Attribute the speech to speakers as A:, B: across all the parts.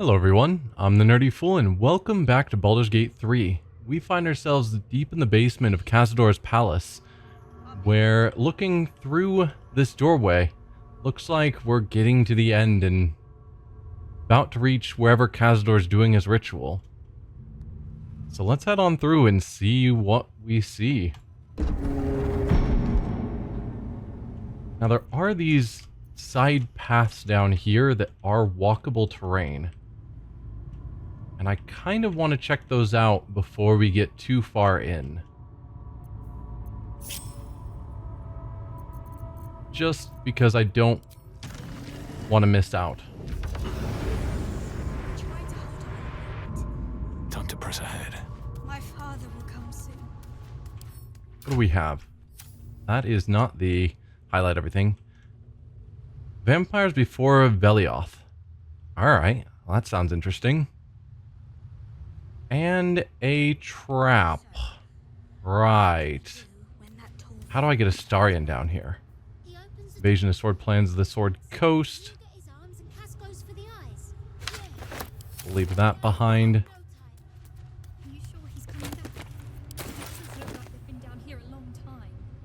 A: Hello everyone, I'm the Nerdy Fool and welcome back to Baldur's Gate 3. We find ourselves deep in the basement of Cazador's palace, where looking through this doorway, looks like we're getting to the end and about to reach wherever Cazador's doing his ritual. So let's head on through and see what we see. Now there are these side paths down here that are walkable terrain. And I kind of want to check those out before we get too far in. Just because I don't want to miss out.
B: Time to press ahead.
C: My father will come soon.
A: What do we have? That is not the highlight everything. Vampires before Velioth. Alright, well, that sounds interesting. And a trap. Right. How do I get a Starion down here? Invasion of Sword Plans of the Sword Coast. We'll leave that behind.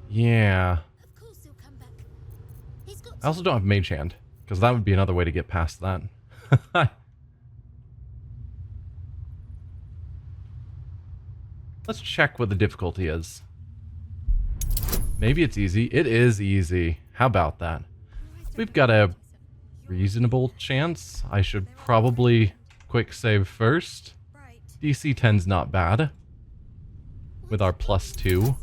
A: Yeah. I also don't have Mage Hand, because that would be another way to get past that. Let's check what the difficulty is. Maybe it's easy. It is easy. How about that? We've got a reasonable chance. I should probably quick save first. DC 10's not bad. With our +2.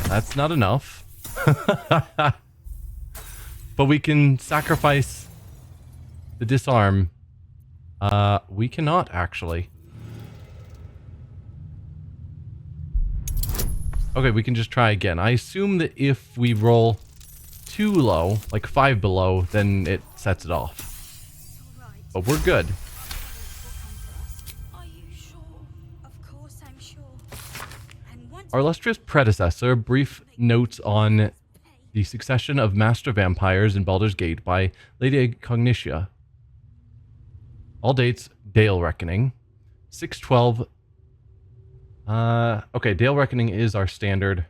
A: That's not enough. But we can sacrifice the disarm. We cannot actually. Okay, we can just try again. I assume that if we roll too low, like 5 below, then it sets it off. But we're good.
C: Are you sure? Of course I'm sure. And once
A: Our illustrious predecessor, brief notes on the succession of master vampires in Baldur's Gate by Lady Cognitia. All dates, Dale Reckoning. 612. Okay, Dale Reckoning is our standard.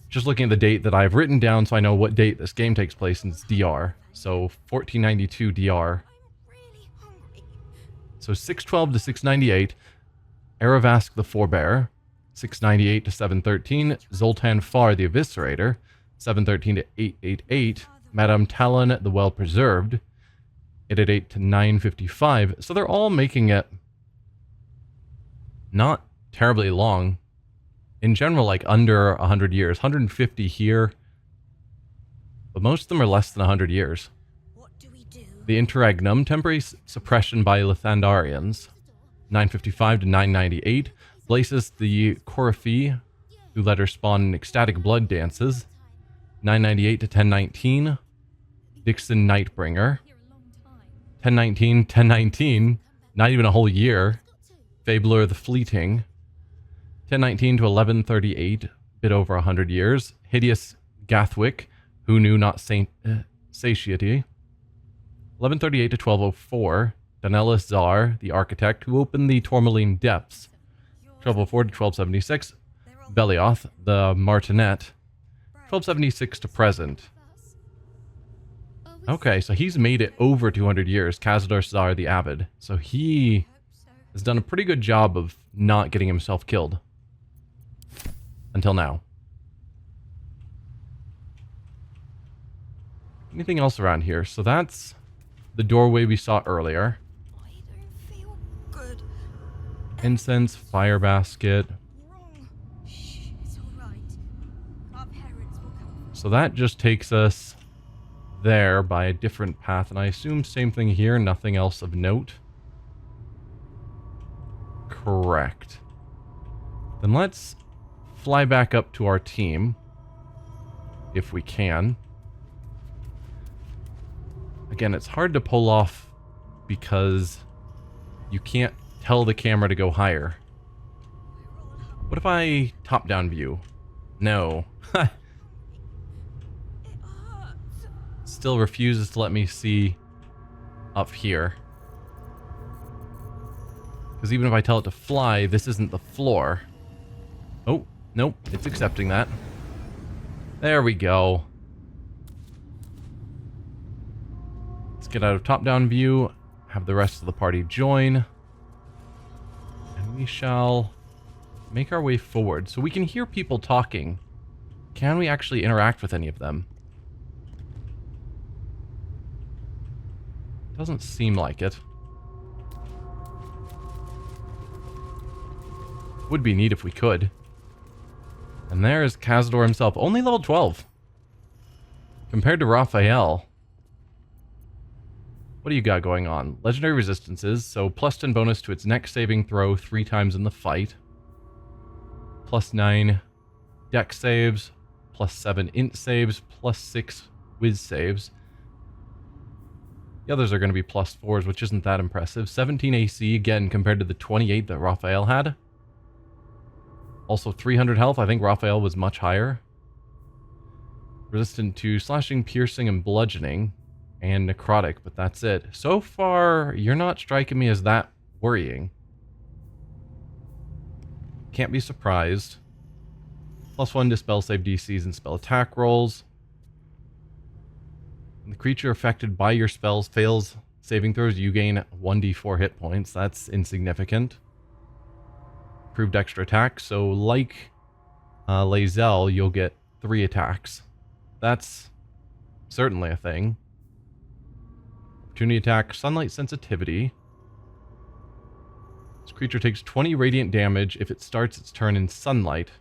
A: Just looking at the date that I've written down so I know what date this game takes place, and it's DR. So 1492 DR. So 612 to 698. Aravask the Forebearer. 698 to 713. Zoltan Farr the Eviscerator. 713 to 888. Madame Talon the Well-Preserved. 888 to 955. So they're all making it not terribly long. In general, like under 100 years. 150 here. But most of them are less than 100 years.
C: what do we do?
A: The Interregnum, temporary suppression by Lithandarians. 955 to 998. Blasis the Coryphee, who let her spawn ecstatic blood dances. 998 to 1019. Dixon Nightbringer. 1019, 1019, not even a whole year. Fabler the Fleeting. 1019 to 1138, bit over 100 years. Hideous Gathwick, who knew not satiety. 1138 to 1204. Danelis Szarr, the Architect, who opened the Tourmaline Depths. 1204 to 1276. Velioth, the Martinet. 1276 to present. Okay, so he's made it over 200 years, Cazador Szarr the Avid. So he has done a pretty good job of not getting himself killed. Until now. Anything else around here? So that's the doorway we saw earlier.
C: I don't feel good.
A: Incense, fire basket.
C: Wrong. Shh, it's all right. Our parents will come.
A: So that just takes us there by a different path, and I assume same thing here, nothing else of note. Correct. Then let's fly back up to our team, if we can. Again, it's hard to pull off because you can't tell the camera to go higher. What if I top-down view? No.
C: It hurts.
A: still refuses to let me see up here. Because even if I tell it to fly, this isn't the floor. Oh, nope, it's accepting that. There we go. Let's get out of top-down view, have the rest of the party join, and we shall make our way forward. So we can hear people talking. Can we actually interact with any of them? Doesn't seem like it. Would be neat if we could. And there's Cazador himself, only level 12. Compared to Raphael. What do you got going on? Legendary resistances, so plus 10 bonus to its next saving throw 3 times in the fight. Plus 9 dex saves, plus 7 int saves, plus 6 whiz saves. The others are going to be plus 4s, which isn't that impressive. 17 AC, again, compared to the 28 that Raphael had. Also 300 health. I think Raphael was much higher. Resistant to slashing, piercing, and bludgeoning. And necrotic, but that's it. So far, you're not striking me as that worrying. Can't be surprised. Plus 1 to spell save DCs and spell attack rolls. When the creature affected by your spells fails saving throws, you gain 1d4 hit points. That's insignificant. Improved extra attack, so like Lae'zel, you'll get 3 attacks. That's certainly a thing. Opportunity attack, sunlight sensitivity. This creature takes 20 radiant damage if it starts its turn in sunlight,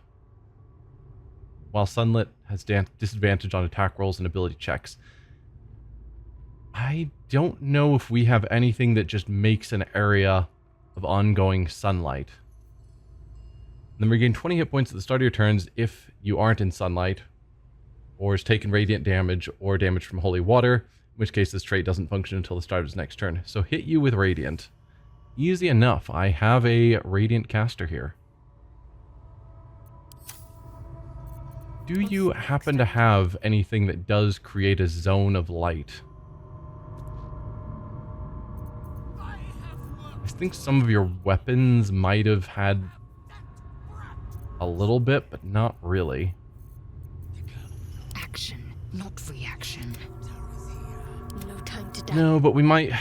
A: while sunlit has disadvantage on attack rolls and ability checks. I don't know if we have anything that just makes an area of ongoing sunlight. Then regain 20 hit points at the start of your turns if you aren't in sunlight, or is taken radiant damage or damage from holy water, in which case this trait doesn't function until the start of his next turn. So hit you with radiant. Easy enough. I have a radiant caster here. Do you happen to have anything that does create a zone of light? I think some of your weapons might have had a little bit, but not really.
B: Action, not reaction.
C: No time to die.
A: No, but we might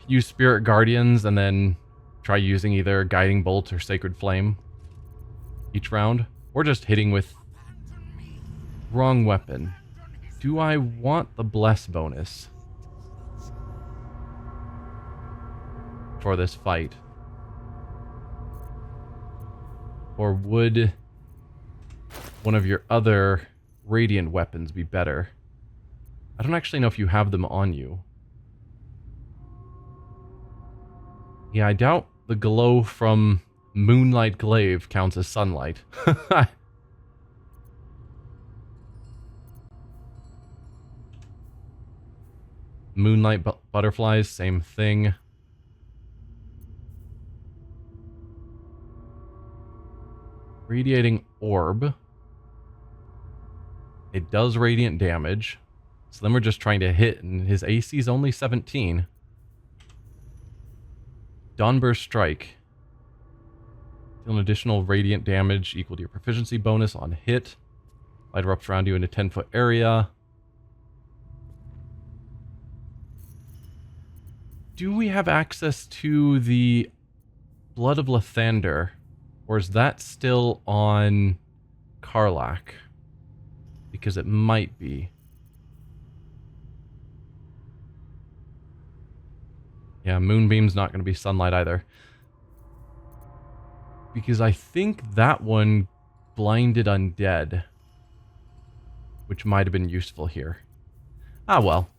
A: use Spirit Guardians and then try using either Guiding Bolt or Sacred Flame each round. Or just hitting with wrong weapon. Do I want the Bless bonus for this fight? Or would one of your other radiant weapons be better? I don't actually know if you have them on you. Yeah, I doubt the glow from Moonlight Glaive counts as sunlight. Moonlight butterflies, same thing. Radiating Orb. It does radiant damage. So then we're just trying to hit, and his AC is only 17. Dawnburst Strike. Deal an additional radiant damage equal to your proficiency bonus on hit. Light erupts around you in a 10-foot area. Do we have access to the Blood of Lathander? Or is that still on Karlach? Because it might be. Yeah, Moonbeam's not going to be sunlight either. Because I think that one blinded undead, which might have been useful here. Ah, well.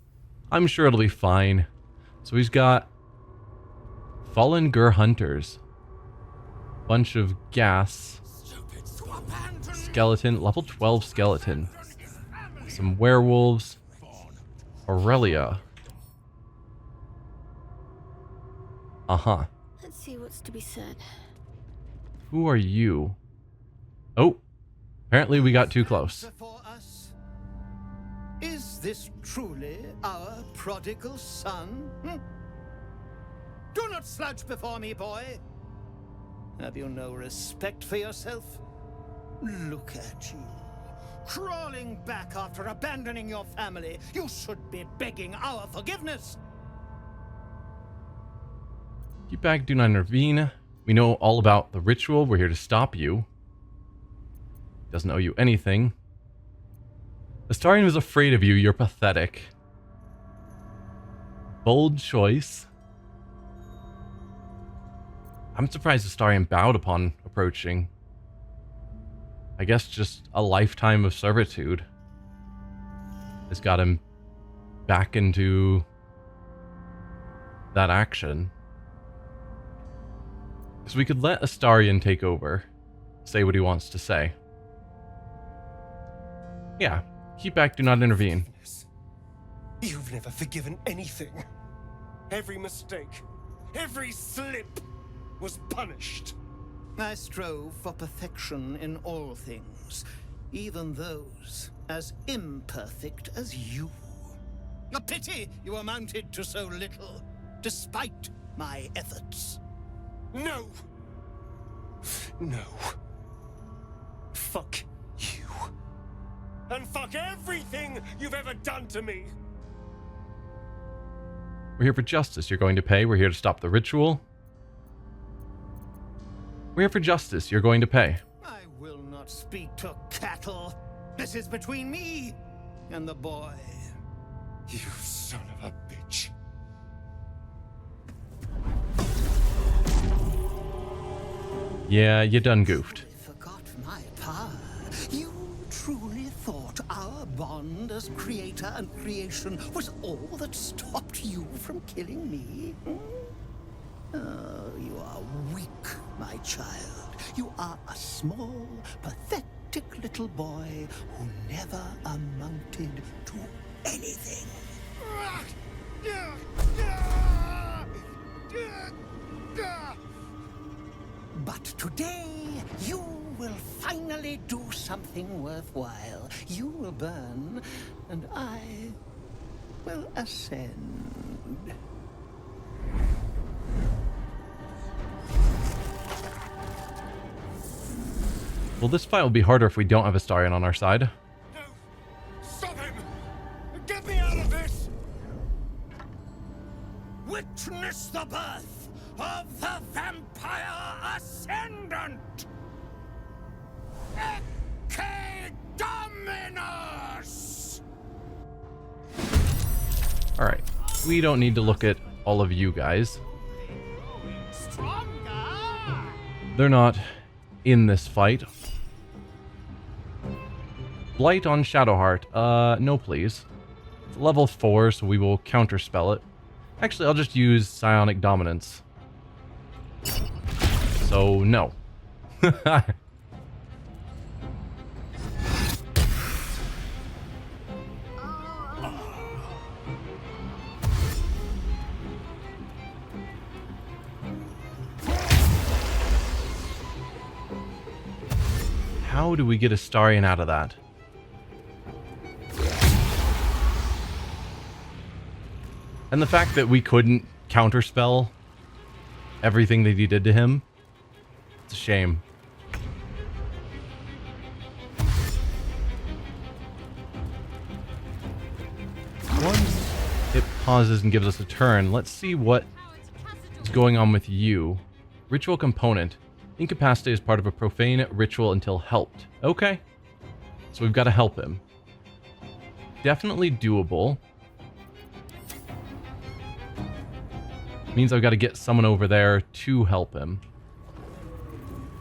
A: I'm sure it'll be fine. So he's got Fallen Gur Hunters. Bunch of gas. Skeleton. Level 12 skeleton. Some werewolves. Aurelia. Uh-huh.
C: Let's see what's to be said.
A: Who are you? Oh. Apparently we got too close.
D: Is this truly our prodigal son? Do not slouch before me, boy. Have you no respect for yourself? Look at you, crawling back after abandoning your family. You should be begging our forgiveness.
A: Keep back, do not intervene. We know all about the ritual. We're here to stop you. Doesn't owe you anything. Astarion was afraid of you. You're pathetic. Bold choice. I'm surprised Astarion bowed upon approaching. I guess just a lifetime of servitude has got him back into that action. So we could let Astarion take over, say what he wants to say. Yeah, keep back, do not intervene.
E: You've never forgiven anything. Every mistake, every slip was punished.
D: I strove for perfection in all things, even those as imperfect as you. A pity you amounted to so little, despite my efforts.
E: No! No. Fuck you. And fuck everything you've ever done to me!
A: We're here for justice. You're going to pay. We're here to stop the ritual. We're here for justice. You're going to pay.
D: I will not speak to cattle. This is between me and the boy.
E: You son of a bitch.
A: Yeah, you done goofed.
D: I forgot my power. You truly thought our bond as creator and creation was all that stopped you from killing me? Oh, you are weak, my child. You are a small, pathetic little boy who never amounted to anything. But today, you will finally do something worthwhile. You will burn, and I will ascend.
A: Well, this fight will be harder if we don't have Astarion on our side.
E: No! Stop him! Get me out of this!
D: Witness the birth of the Vampire Ascendant! Ecce Dominus!
A: Alright, we don't need to look at all of you guys.
D: Stronger!
A: They're not in this fight. Blight on Shadowheart. No please. It's level 4, so we will counterspell it. Actually, I'll just use Psionic Dominance. So, no. How do we get Astarion out of that? And the fact that we couldn't counterspell everything that he did to him, it's a shame. Once it pauses and gives us a turn, let's see what is going on with you. Ritual component. Incapacitate is part of a profane ritual until helped. Okay. So we've got to help him. Definitely doable. Means I've got to get someone over there to help him.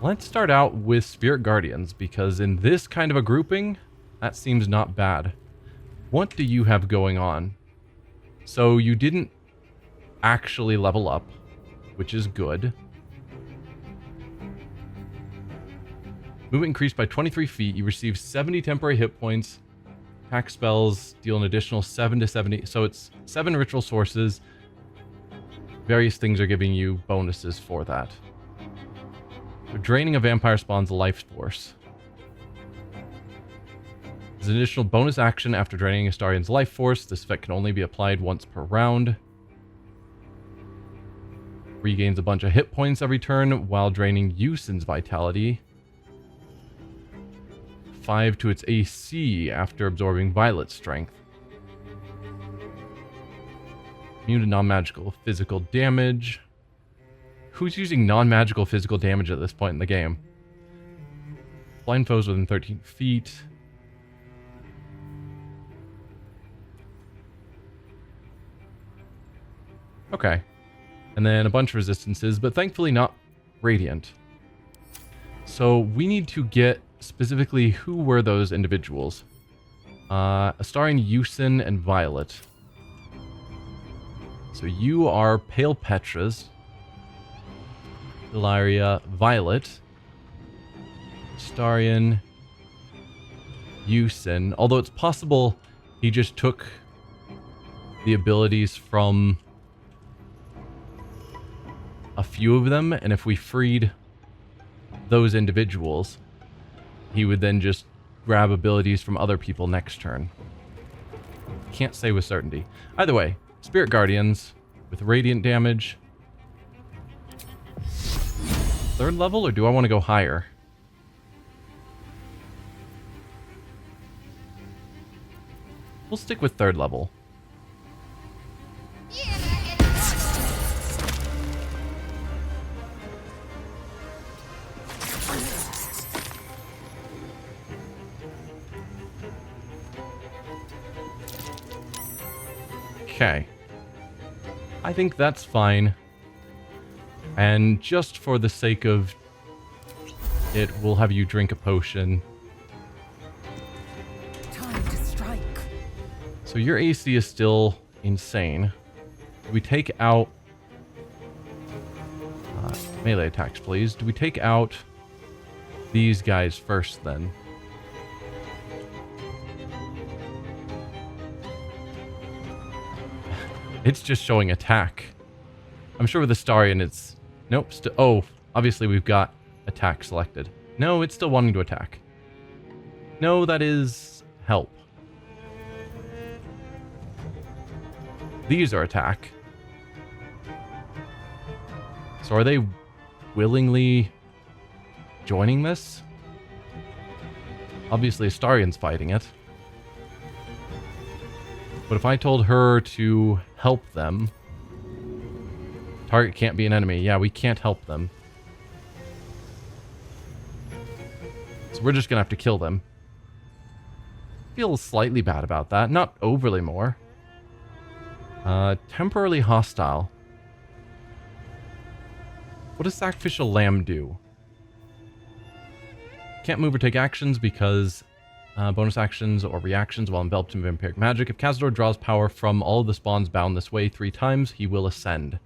A: Let's start out with Spirit Guardians, because in this kind of a grouping, that seems not bad. What do you have going on? So you didn't actually level up, which is good. Movement increased by 23 feet. You receive 70 temporary hit points. Attack spells deal an additional 7 to 70. So it's 7 ritual sources. Various things are giving you bonuses for that. So draining a vampire spawns a life force. As an additional bonus action after draining Astarion's life force, this effect can only be applied once per round. Regains a bunch of hit points every turn while draining Yusin's vitality. 5 to its AC after absorbing Violet's strength. Immune to non-magical physical damage. Who's using non-magical physical damage at this point in the game? Blind foes within 13 feet. Okay. And then a bunch of resistances, but thankfully not radiant. So we need to get specifically who were those individuals. Astarion, Yusin, and Violet. So you are Pale Petra's. Ilaria, Violet. Astarion, Yusin. Although it's possible he just took the abilities from a few of them, and if we freed those individuals, he would then just grab abilities from other people next turn. Can't say with certainty. Either way, Spirit Guardians with radiant damage. 3rd level, or do I want to go higher? We'll stick with 3rd level. Okay. I think that's fine. And just for the sake of it, we'll have you drink a potion.
B: Time to strike.
A: So your AC is still insane. Do we take out... melee attacks, please. Do we take out these guys first, then? It's just showing attack. I'm sure with Astarion it's... Nope. Oh, obviously we've got attack selected. No, it's still wanting to attack. No, that is help. These are attack. So are they willingly joining this? Obviously Astarion's fighting it. But if I told her to help them... Target can't be an enemy. Yeah, we can't help them. So we're just going to have to kill them. Feel slightly bad about that. Not overly more. Temporarily hostile. What does Sacrificial Lamb do? Can't move or take actions because... bonus actions or reactions while enveloped in vampiric magic. If Cazador draws power from all of the spawns bound this way 3 times, he will ascend.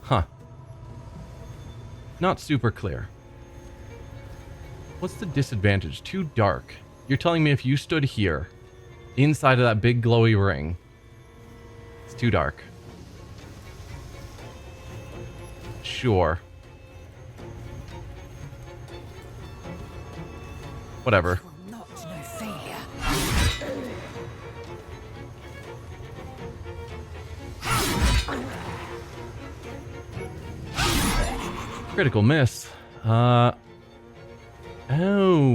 A: Huh. Not super clear. What's the disadvantage? Too dark. You're telling me if you stood here, inside of that big glowy ring, it's too dark. Sure. Whatever.
B: Not no failure.
A: Critical miss. Oh,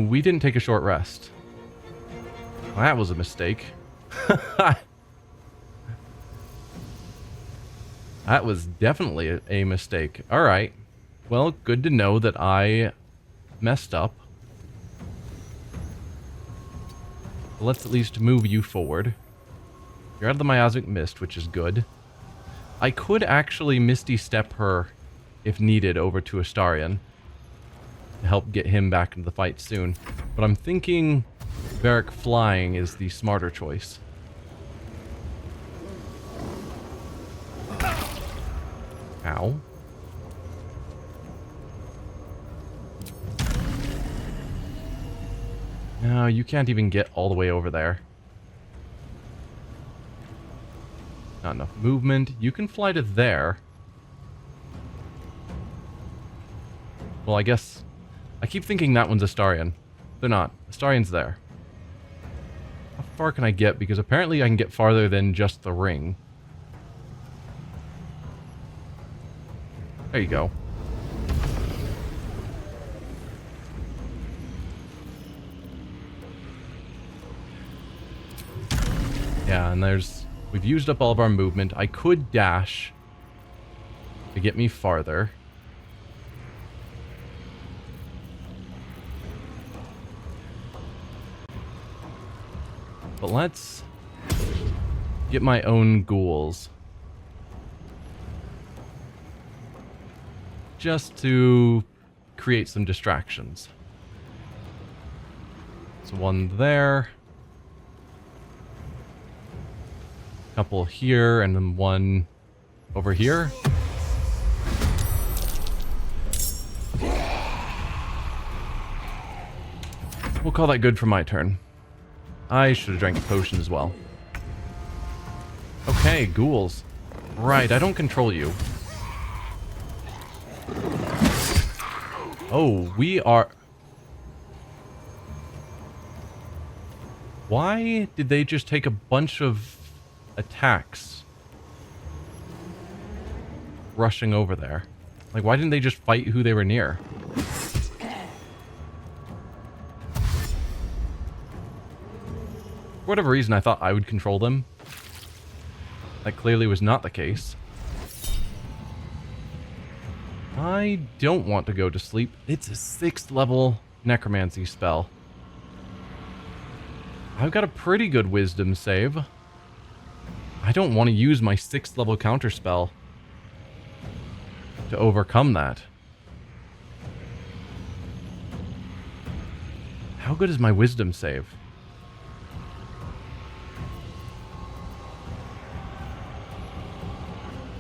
A: we didn't take a short rest. Well, that was a mistake. That was definitely a mistake. Alright. Well, good to know that I messed up. Let's at least move you forward. You're out of the miasmic mist, which is good. I could actually Misty Step her, if needed, over to Astarion to help get him back into the fight soon. But I'm thinking Varric flying is the smarter choice. Ow. No, you can't even get all the way over there. Not enough movement. You can fly to there. Well, I I keep thinking that one's Astarion. They're not. Astarion's there. How far can I get? Because apparently I can get farther than just the ring. There you go. Yeah, and we've used up all of our movement. I could dash to get me farther. But let's get my own ghouls. Just to create some distractions. So one there. Couple here, and then one over here. We'll call that good for my turn. I should have drank a potion as well. Okay, ghouls. Right, I don't control you. Oh, we are... Why did they just take a bunch of attacks rushing over there? Like, why didn't they just fight who they were near? For whatever reason, I thought I would control them. That clearly was not the case. I don't want to go to sleep. It's a 6th level necromancy spell. I've got a pretty good wisdom save. I don't want to use my 6th level counterspell to overcome that. How good is my wisdom save?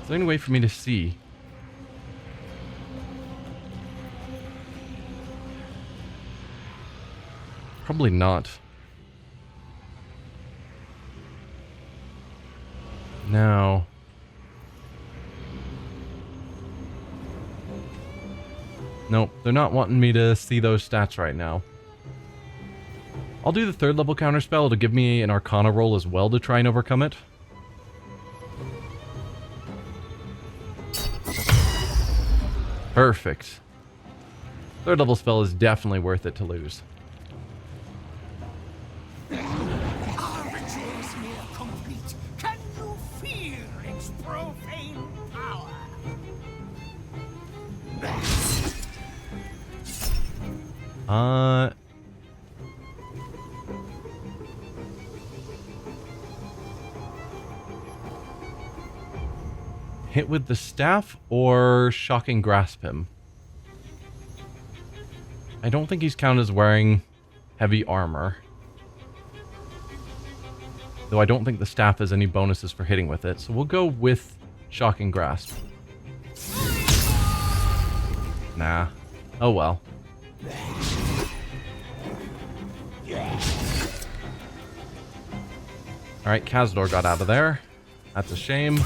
A: Is there any way for me to see? Probably not. Now... Nope, they're not wanting me to see those stats right now. I'll do the 3rd level counterspell to give me an Arcana roll as well to try and overcome it. Perfect. 3rd level spell is definitely worth it to lose.
D: Our ritual is near complete. Can you feel its profane power?
A: Hit with the staff or shocking grasp him? I don't think he's counted as wearing heavy armor. Though I don't think the staff has any bonuses for hitting with it, so we'll go with shocking grasp. Nah. Oh well. Alright, Cazador got out of there. That's a shame.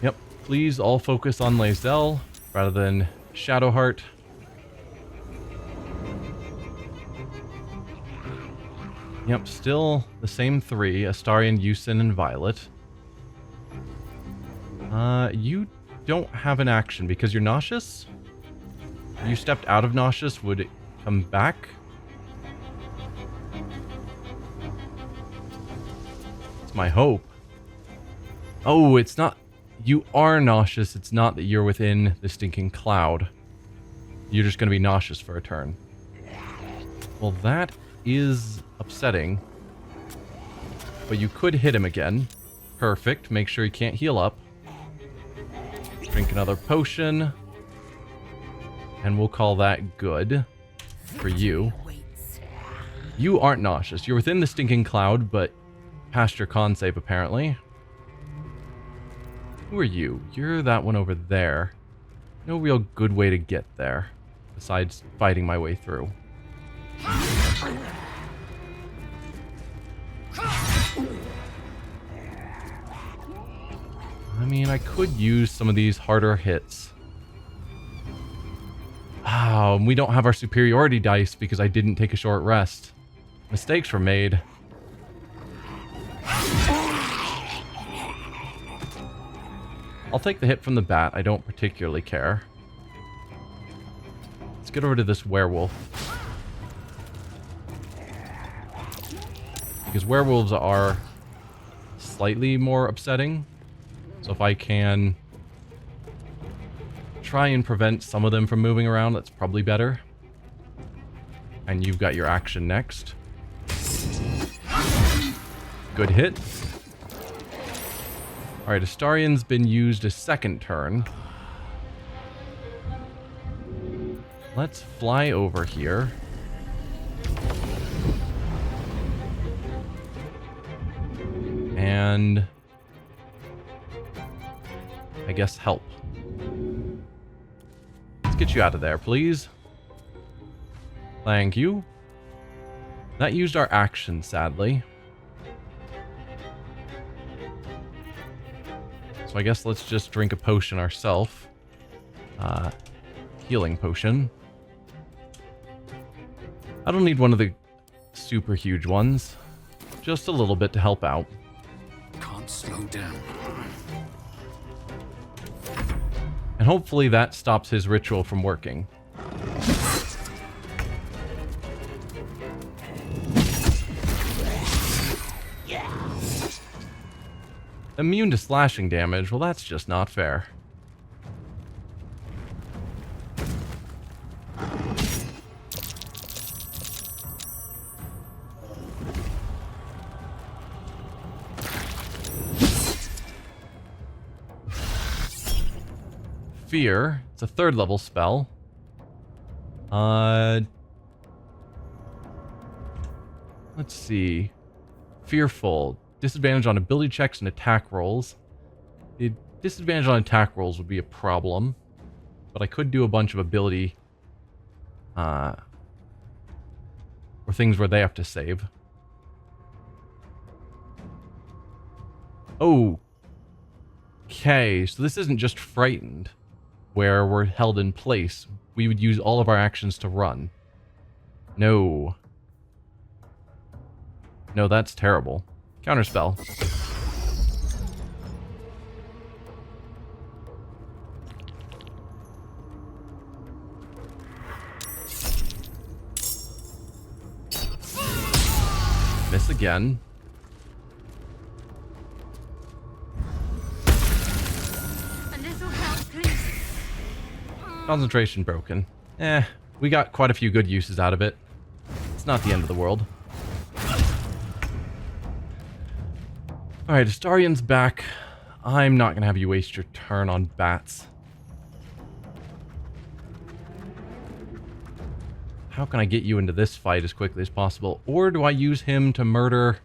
A: Yep, please all focus on Lae'zel rather than Shadowheart. Yep, still the same 3, Astarion, Yusin, and Violet. You don't have an action because you're nauseous? If you stepped out of nauseous, would it come back? It's my hope. Oh, it's not... You are nauseous. It's not that you're within the stinking cloud. You're just going to be nauseous for a turn. Well, that is upsetting. But you could hit him again. Perfect. Make sure he can't heal up. Drink another potion. And we'll call that good for you. You aren't nauseous. You're within the stinking cloud, but past your con save apparently. Who are you? You're that one over there. No real good way to get there, besides fighting my way through. I mean, I could use some of these harder hits. Oh, and we don't have our superiority dice because I didn't take a short rest. Mistakes were made. I'll take the hit from the bat. I don't particularly care. Let's get over to this werewolf. Because werewolves are slightly more upsetting. So if I can try and prevent some of them from moving around, that's probably better. And you've got your action next. Good hit. Alright, Astarion's been used a second turn. Let's fly over here. And I guess help. Let's get you out of there, please. Thank you. That used our action, sadly. So I guess let's just drink a potion ourselves. Healing potion. I don't need one of the super huge ones. Just a little bit to help out.
D: Can't slow down.
A: And hopefully that stops his ritual from working. Immune to slashing damage. Well, that's just not fair. Fear. It's a 3rd level spell. Let's see. Fearful. Disadvantage on ability checks and attack rolls. The disadvantage on attack rolls would be a problem. But I could do a bunch of ability... or things where they have to save. Oh. Okay, so this isn't just frightened, where we're held in place. We would use all of our actions to run. No. No, that's terrible. Counterspell. Miss again.
C: A little help, please.
A: Concentration broken. We got quite a few good uses out of it. It's not the end of the world. Alright, Astarion's back. I'm not going to have you waste your turn on bats. How can I get you into this fight as quickly as possible? Or do I use him to murder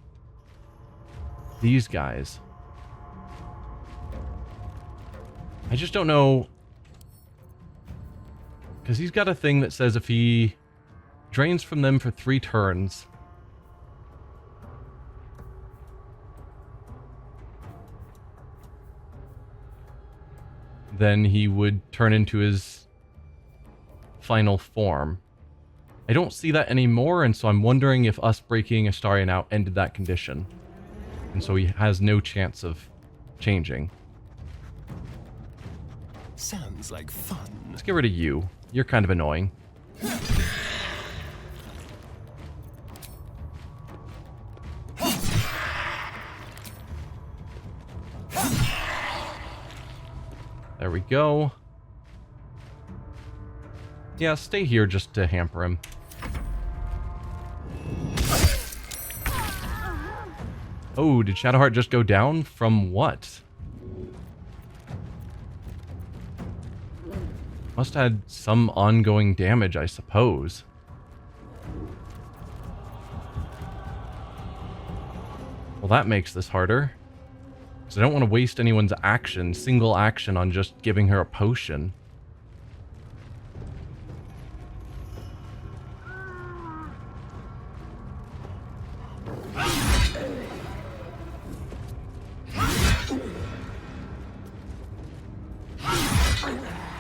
A: these guys? I just don't know. Because he's got a thing that says if he drains from them for 3 turns... then he would turn into his final form. I don't see that anymore, and so I'm wondering if us breaking Astarion out ended that condition. And so he has no chance of changing.
E: Sounds like fun.
A: Let's get rid of you. You're kind of annoying. There we go. Yeah, stay here just to hamper him. Oh, did Shadowheart just go down? From what? Must have had some ongoing damage, I suppose. Well, that makes this harder. Because I don't want to waste anyone's action, single action, on just giving her a potion.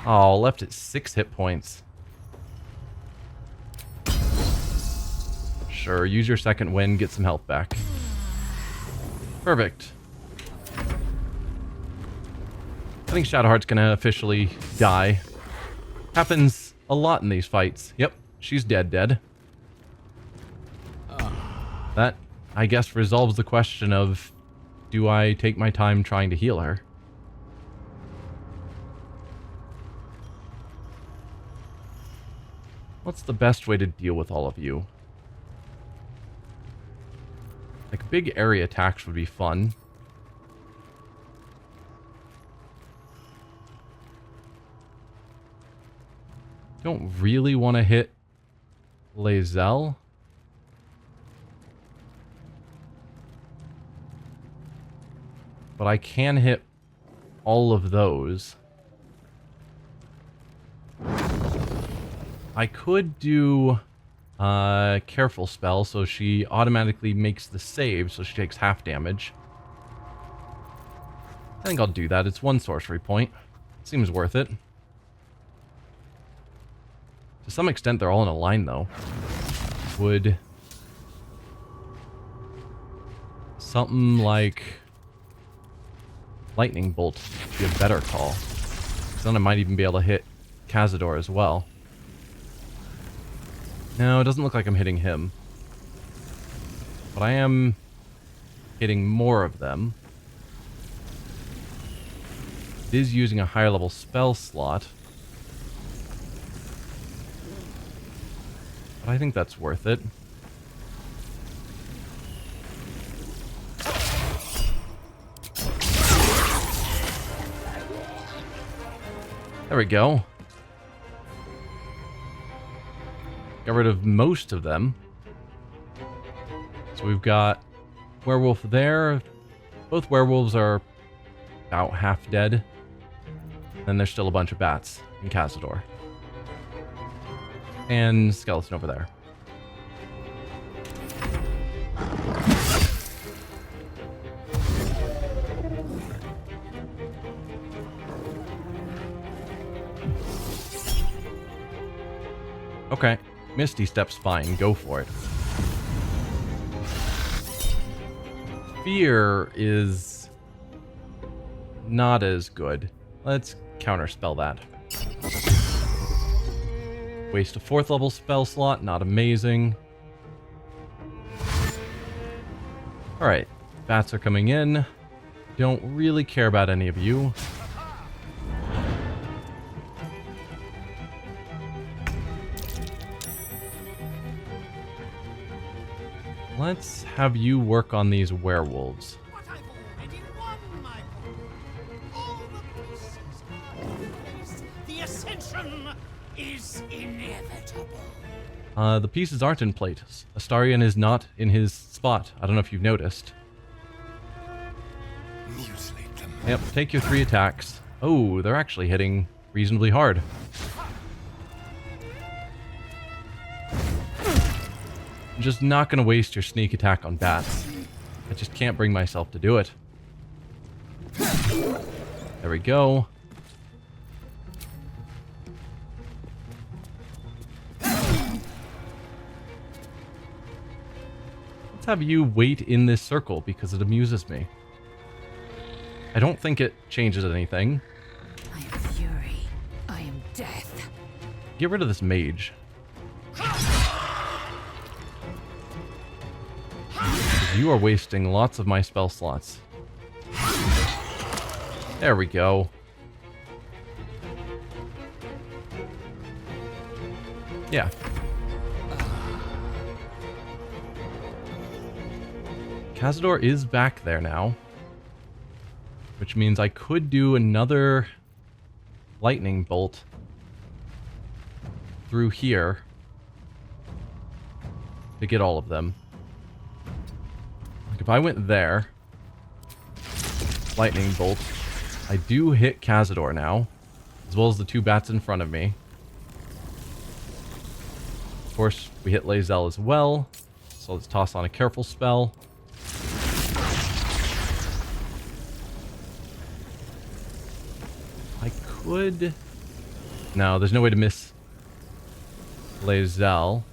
A: Oh, left at 6 hit points. Sure, use your second wind, get some health back. Perfect. I think Shadowheart's gonna officially die. Happens a lot in these fights. Yep, she's dead. That, I guess, resolves the question of, do I take my time trying to heal her? What's the best way to deal with all of you? Like, big area attacks would be fun. Don't really want to hit Lae'zel. But I can hit all of those. I could do careful spell, so she automatically makes the save, so she takes half damage. I think I'll do that. It's 1 sorcery point. Seems worth it. To some extent, they're all in a line, though. Would something like Lightning Bolt be a better call? 'Cause then I might even be able to hit Cazador as well. No, it doesn't look like I'm hitting him. But I am hitting more of them. It is using a higher level spell slot. But I think that's worth it. There we go. Got rid of most of them. So we've got werewolf there. Both werewolves are about half dead. And there's still a bunch of bats in Cazador. And skeleton over there. Okay. Misty Step's fine. Go for it. Fear is not as good. Let's counterspell that. Waste a 4th level spell slot. Not amazing. Alright. Bats are coming in. Don't really care about any of you. Let's have you work on these werewolves.
D: But I've already won, my boy. All the pieces are in place. The ascension is inevitable.
A: The pieces aren't in place. Astarion is not in his spot. I don't know if you've noticed.
E: Mutilate them.
A: Yep, take your 3 attacks. Oh, they're actually hitting reasonably hard. I'm just not going to waste your sneak attack on bats. I just can't bring myself to do it. There we go. Let's have you wait in this circle because it amuses me. I don't think it changes anything.
B: I am fury. I am death.
A: Get rid of this mage. You are wasting lots of my spell slots. There we go. Yeah. Cazador is back there now. Which means I could do another lightning bolt through here to get all of them. Like if I went there, lightning bolt, I do hit Cazador now, as well as the 2 bats in front of me. Of course, we hit Lae'zel as well, So let's toss on a careful spell. I could... No, there's no way to miss Lae'zel.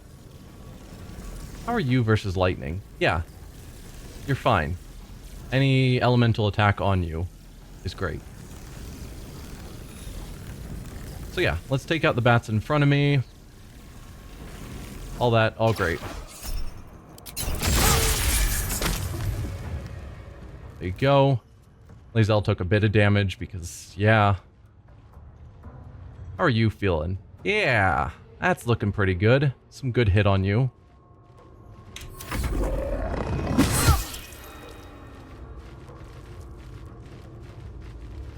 A: How are you versus lightning? Yeah, you're fine. Any elemental attack on you is great. So yeah, let's take out the bats in front of me. All that, all great. There you go. Lae'zel took a bit of damage because, yeah. How are you feeling? Yeah, that's looking pretty good. Some good hit on you.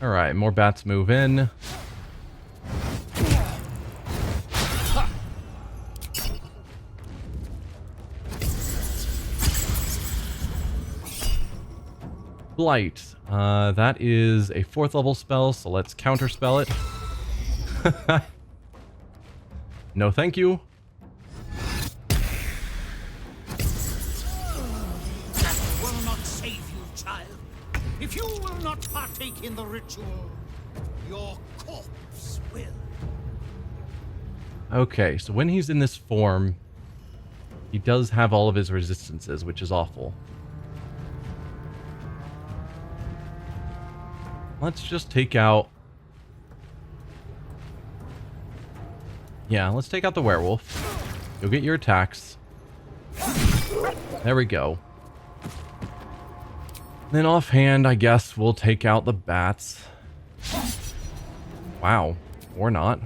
A: Alright, more bats move in. Blight. That is a 4th level spell, so let's counterspell it. No thank you.
D: That will not save you, child. If you will not partake in the ritual, your corpse will.
A: Okay, so when he's in this form, he does have all of his resistances, which is awful. Let's just take out... Yeah, let's take out the werewolf. You'll get your attacks. There we go. Then offhand, I guess we'll take out the bats. Wow. Or not.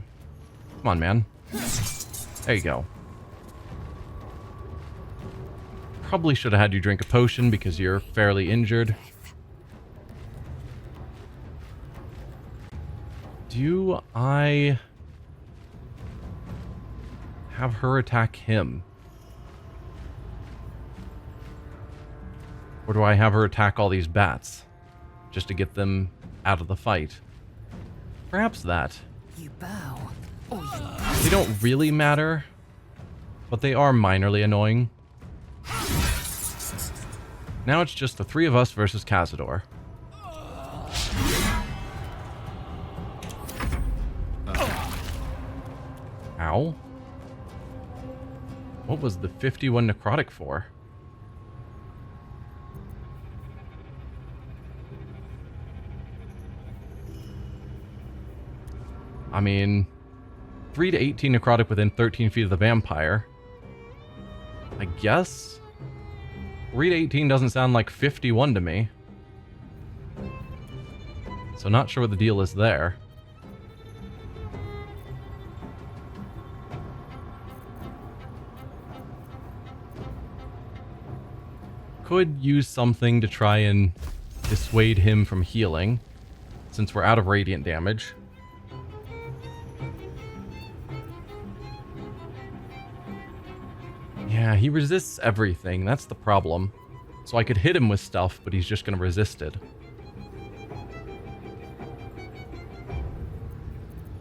A: Come on, man. There you go. Probably should have had you drink a potion because you're fairly injured. Do I have her attack him? Or do I have her attack all these bats just to get them out of the fight? Perhaps that.
B: You bow, or you...
A: They don't really matter, but they are minorly annoying. Now it's just the 3 of us versus Cazador. Ow. What was the 51 necrotic for? I mean, 3 to 18 necrotic within 13 feet of the vampire. I guess? 3 to 18 doesn't sound like 51 to me. So not sure what the deal is there. Could use something to try and dissuade him from healing, since we're out of radiant damage. Yeah, he resists everything. That's the problem. So I could hit him with stuff, but he's just going to resist it.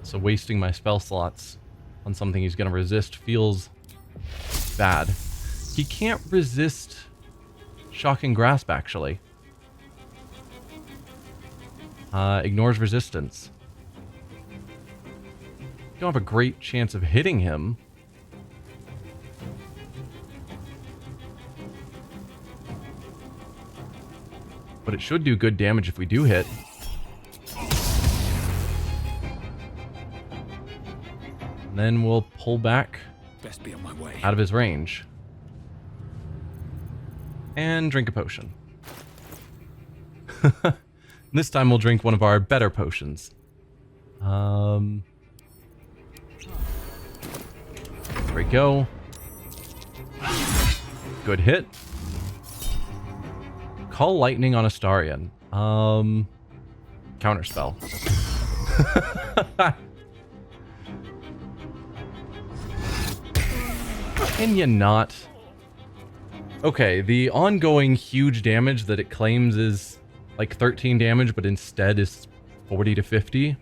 A: So wasting my spell slots on something he's going to resist feels bad. He can't resist Shocking Grasp, actually. Ignores resistance. You don't have a great chance of hitting him. But it should do good damage if we do hit. And then we'll pull back
E: Best be on my way.
A: out of his range. And drink a potion. This time we'll drink one of our better potions. There we go. Good hit. Call lightning on Astarion. Counterspell. Can you not? Okay, the ongoing huge damage that it claims is like 13 damage, but instead is 40 to 50.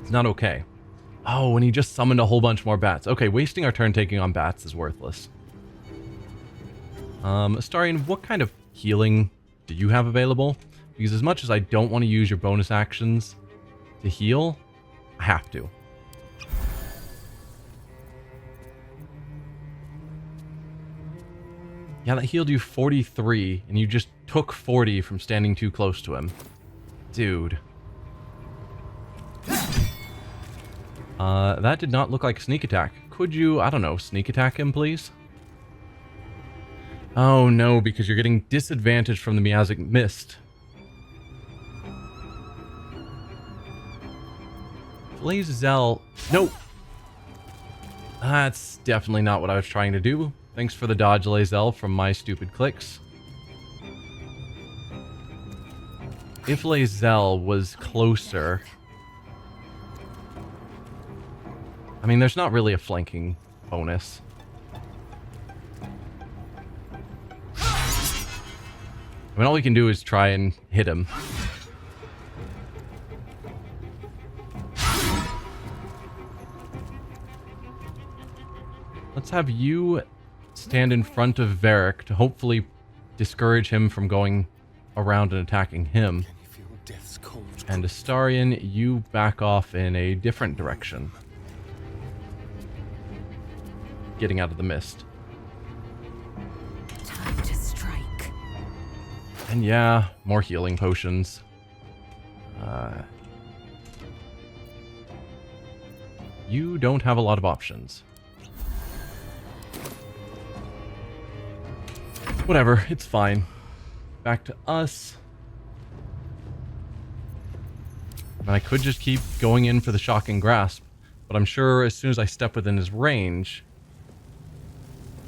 A: It's not okay. Oh, and he just summoned a whole bunch more bats. Okay, wasting our turn taking on bats is worthless. Astarion, what kind of healing do you have available? Because as much as I don't want to use your bonus actions to heal, I have to. Yeah, that healed you 43, and you just took 40 from standing too close to him. Dude. That did not look like sneak attack. Could you, I don't know, sneak attack him, please? Oh no, because you're getting disadvantage from the Miasmic Mist. Lazel. Nope. That's definitely not what I was trying to do. Thanks for the dodge, Lazel, from my stupid clicks. If Lazel was closer... I mean, there's not really a flanking bonus. I mean, all we can do is try and hit him. Let's have you stand in front of Varric to hopefully discourage him from going around and attacking him. And Astarion, you back off in a different direction. Getting out of the mist.
B: Time to strike.
A: And yeah, more healing potions. You don't have a lot of options. Whatever, it's fine. Back to us. And I could just keep going in for the shocking grasp, but I'm sure as soon as I step within his range,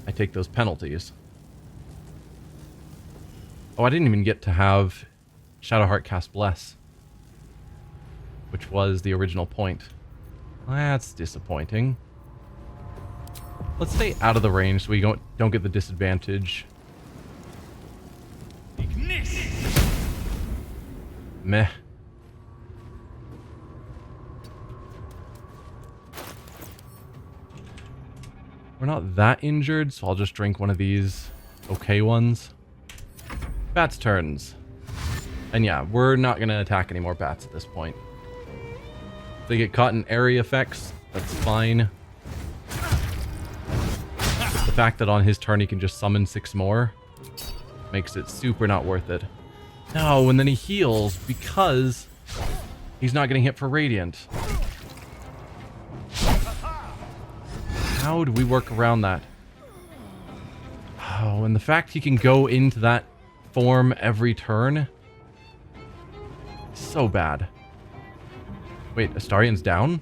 A: I take those penalties. Oh, I didn't even get to have Shadowheart cast Bless, which was the original point. That's disappointing. Let's stay out of the range so we don't get the disadvantage. Meh. We're not that injured, so I'll just drink one of these okay ones. Bats' turns. And yeah, we're not going to attack any more bats at this point. If they get caught in area effects, that's fine. The fact that on his turn he can just summon 6 more makes it super not worth it. No, and then he heals because he's not getting hit for Radiant. How do we work around that? Oh, and the fact he can go into that form every turn. So bad. Wait, Astarion's down?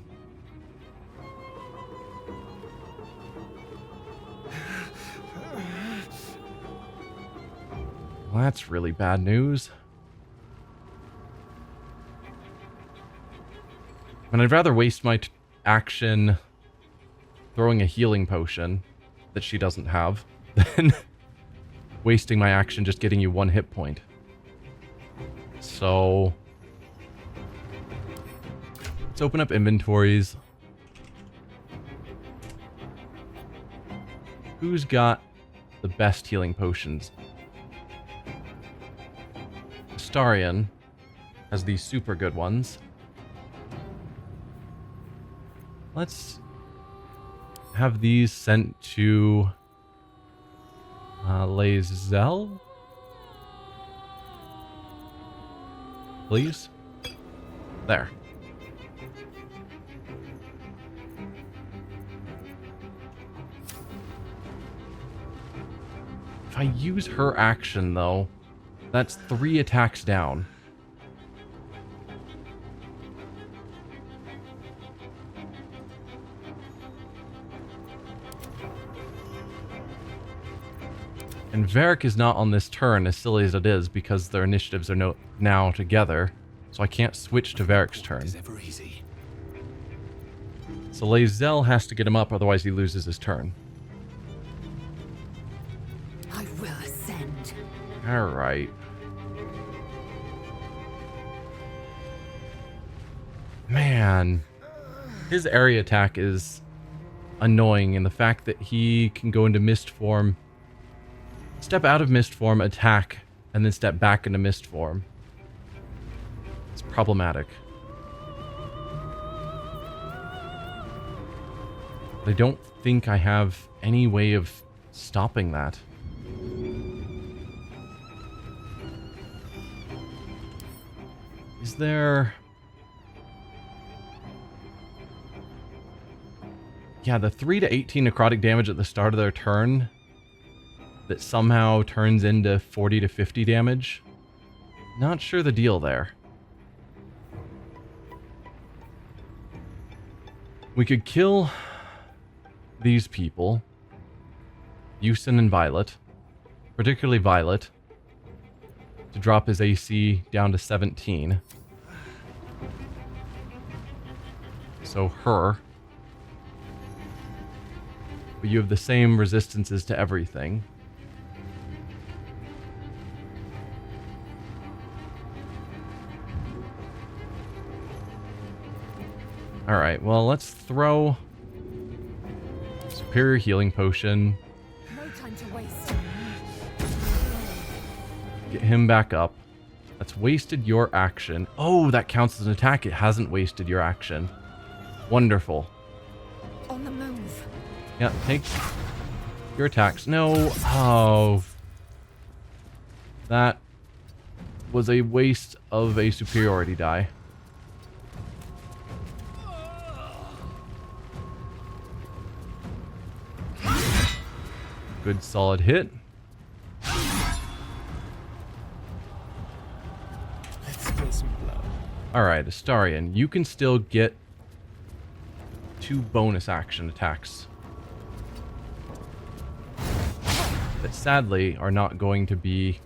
A: Well, that's really bad news. And I'd rather waste my action throwing a healing potion that she doesn't have than wasting my action just getting you 1 hit point. So let's open up inventories. Who's got the best healing potions? Astarion has these super good ones. Let's have these sent to Lazel, please. There. If I use her action, though, that's 3 attacks down. And Varric is not on this turn, as silly as it is, because their initiatives are now together. So I can't switch to Varric's turn. So Lazel has to get him up, otherwise he loses his turn.
B: I will ascend.
A: Alright. Man. His area attack is annoying in the fact that he can go into mist form, step out of mist form, attack, and then step back into mist form. It's problematic. But I don't think I have any way of stopping that. Is there... Yeah, the 3 to 18 necrotic damage at the start of their turn that somehow turns into 40 to 50 damage. Not sure the deal there. We could kill these people, Yusin and Violet, particularly Violet, to drop his AC down to 17. So her. But you have the same resistances to everything. Alright, well, let's throw Superior Healing Potion.
B: No time to waste.
A: Get him back up. That's wasted your action. Oh, that counts as an attack. It hasn't wasted your action. Wonderful.
B: On the move.
A: Yeah, take your attacks. No. Oh. That was a waste of a superiority die. Good solid hit.
E: Let's spill some blood.
A: Alright, Astarion, you can still get 2 bonus action attacks. That sadly are not going to be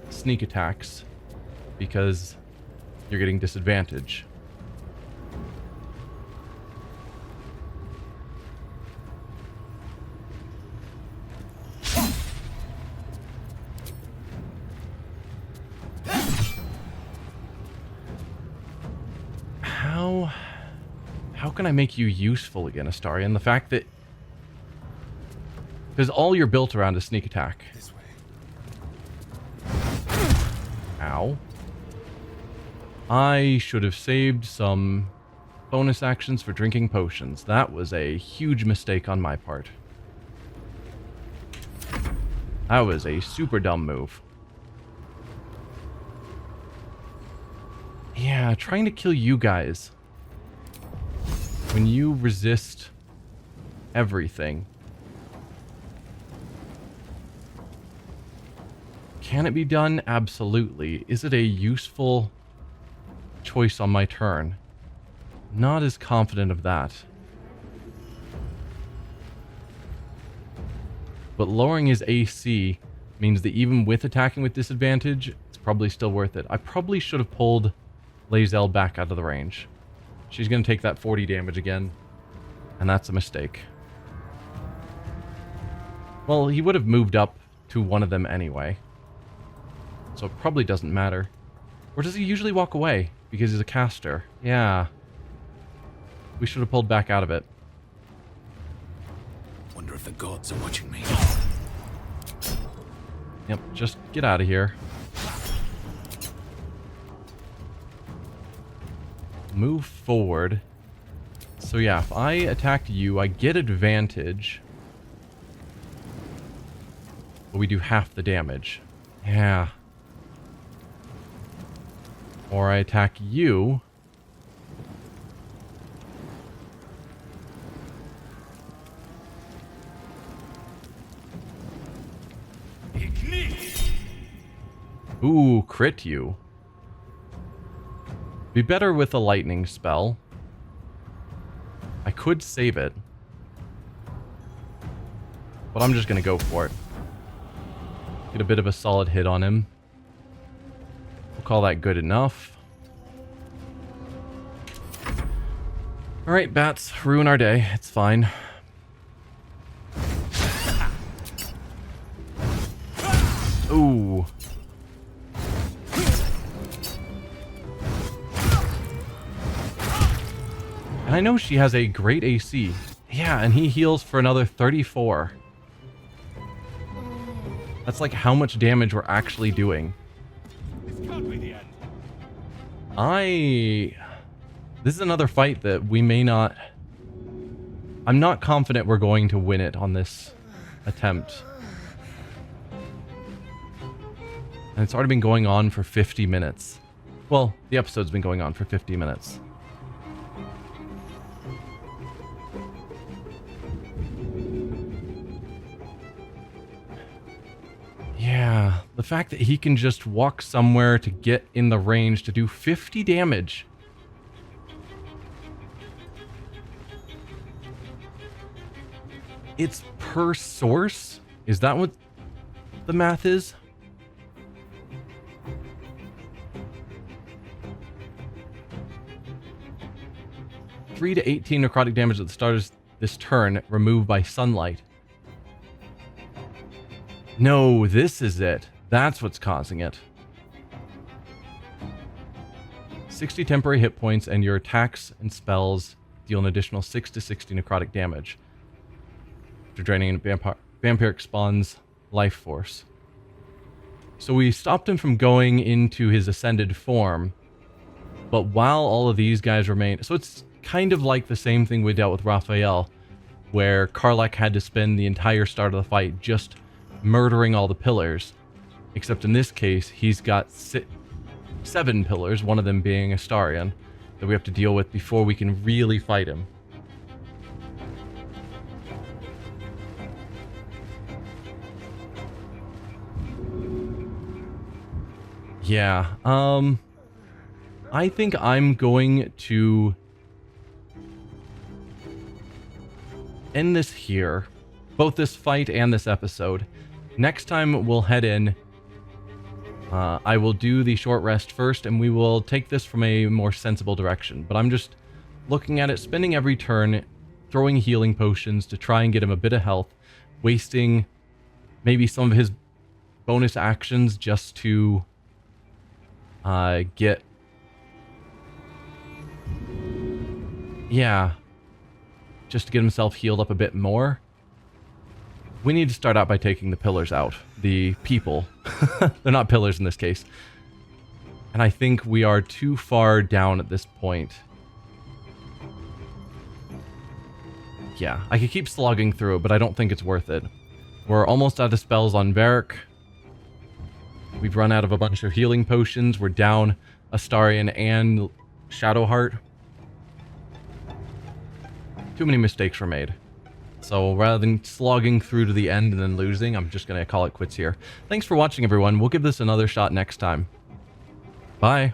A: sneak attacks because you're getting disadvantage. How can I make you useful again, Astarion? The fact that... Because all you're built around is sneak attack.
E: This way.
A: Ow. I should have saved some bonus actions for drinking potions. That was a huge mistake on my part. That was a super dumb move. Yeah, trying to kill you guys. When you resist everything. Can it be done? Absolutely. Is it a useful choice on my turn? Not as confident of that. But lowering his AC means that even with attacking with disadvantage, it's probably still worth it. I probably should have pulled Lae'zel back out of the range. She's going to take that 40 damage again. And that's a mistake. Well, he would have moved up to one of them anyway. So it probably doesn't matter. Or does he usually walk away? Because he's a caster. Yeah. We should have pulled back out of it.
F: Wonder if the gods are watching me.
A: Yep, just get out of here. Move forward. So yeah, if I attack you, I get advantage. But we do half the damage. Yeah. Or I attack you. Ooh, crit you. Be better with a lightning spell. I could save it. But I'm just gonna go for it. Get a bit of a solid hit on him. We'll call that good enough. Alright, bats. Ruin our day. It's fine. Ooh. And I know she has a great AC. Yeah, and he heals for another 34. That's like how much damage we're actually doing.
E: This can't be the end.
A: This is another fight that we may not... I'm not confident we're going to win it on this attempt. And it's already been going on for 50 minutes. Well, the episode's been going on for 50 minutes. Yeah, the fact that he can just walk somewhere to get in the range to do 50 damage. It's per source? Is that what the math is? Three to 18 necrotic damage at the start of this turn, removed by sunlight. No, this is it. That's what's causing it. 60 temporary hit points, and your attacks and spells deal an additional 6 to 60 necrotic damage. After draining a vampiric spawn's life force. So we stopped him from going into his ascended form, but while all of these guys remain... So it's kind of like the same thing we dealt with Raphael, where Karlach had to spend the entire start of the fight just murdering all the pillars, except in this case he's got 7 pillars, one of them being Astarion, that we have to deal with before we can really fight him. Yeah, I think I'm going to end this here, both this fight and this episode. Next time we'll head in. I will do the short rest first, and we will take this from a more sensible direction. But I'm just looking at it, spending every turn, throwing healing potions to try and get him a bit of health, wasting maybe some of his bonus actions just to get... Yeah. Just to get himself healed up a bit more. We need to start out by taking the pillars out. The people. They're not pillars in this case. And I think we are too far down at this point. Yeah, I could keep slogging through it, but I don't think it's worth it. We're almost out of spells on Varric. We've run out of a bunch of healing potions. We're down Astarion and Shadowheart. Too many mistakes were made. So rather than slogging through to the end and then losing, I'm just going to call it quits here. Thanks for watching, everyone. We'll give this another shot next time. Bye.